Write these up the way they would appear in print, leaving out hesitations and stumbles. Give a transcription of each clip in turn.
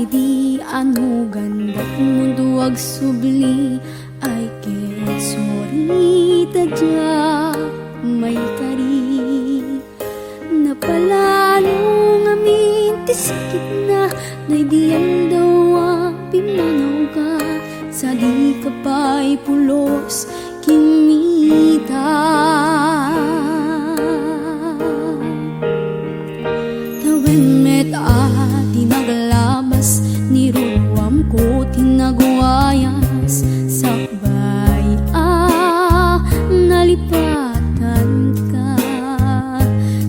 di ano ganda't mundo ag subli ay ket sorry tadya may kari napalalo ngamin ti sakit na naidiyan daw pimanaw ka sa di ka pa'y pulos kinita tawen met tinaglabas niruam ko tinagwayas sakbay nalipatan ka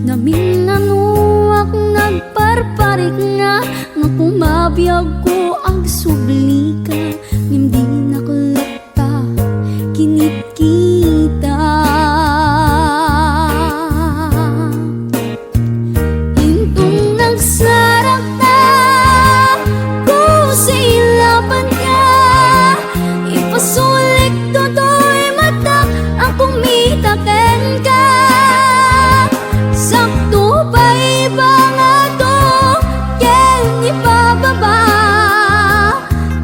namin nanuak nagparparik nga kumabiyag ko ang subli ka hindi nakulata kinit kita intong nagsarap na ko sa ilaban ka ipasulik toto'y mata ang kumitaken ka sakto pa iba nga to ken ipababa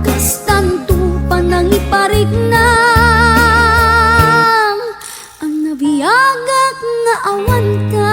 kastanto pa nang iparik na ang nabiyagak nga awan ka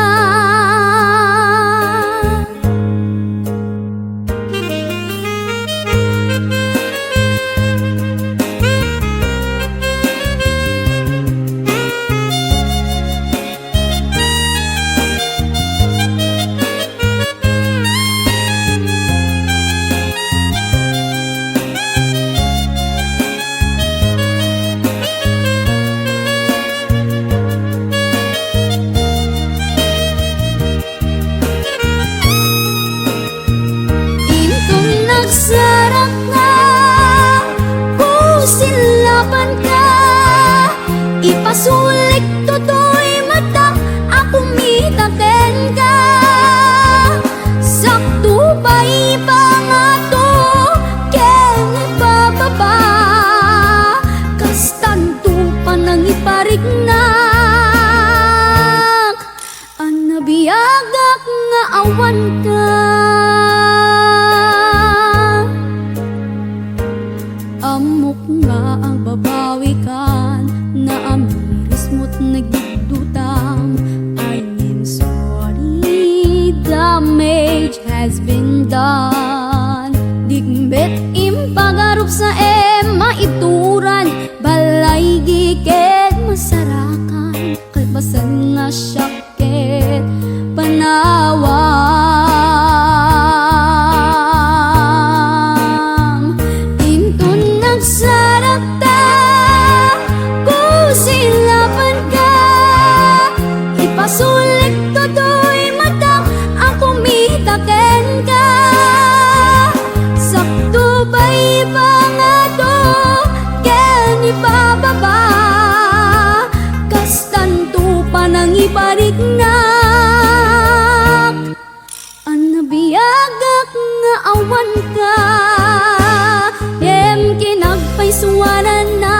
sarap na kusilaban ka ipasulik toto'y mata ako mitaken ka sakto pa iba nga to ken ipababa kastanto pa nang iparik na ang nabiyagak nga awan ka amok nga ang babawikan na amiris mo't nagdudutang I mean sorry damage has been done digbet impagarup sa maituran balay giket masarakan kalpasan nga syakit panawan sarap ta kusilaban ka ipasulik toto'y mata ang kumitaken ka sakto ba iba nga to ken ipababa kastanto pa nang iparik na ang nabiyagak nga awan ka kinagpay suwanan na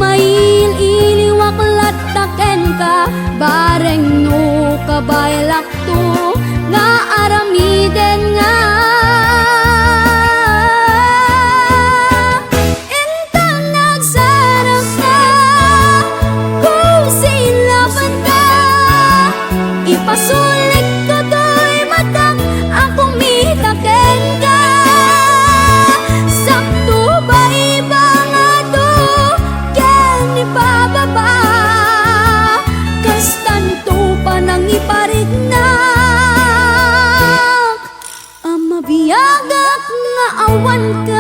mail iliwaklat taken ka bareng no kabaylak to nga aramiden nga intang nagsarap ka kusilaban ka ipasulik toto'y mata ang kumitaken ka ipababa kastanto pa nang iparik na ang mabiyagak nga awan ka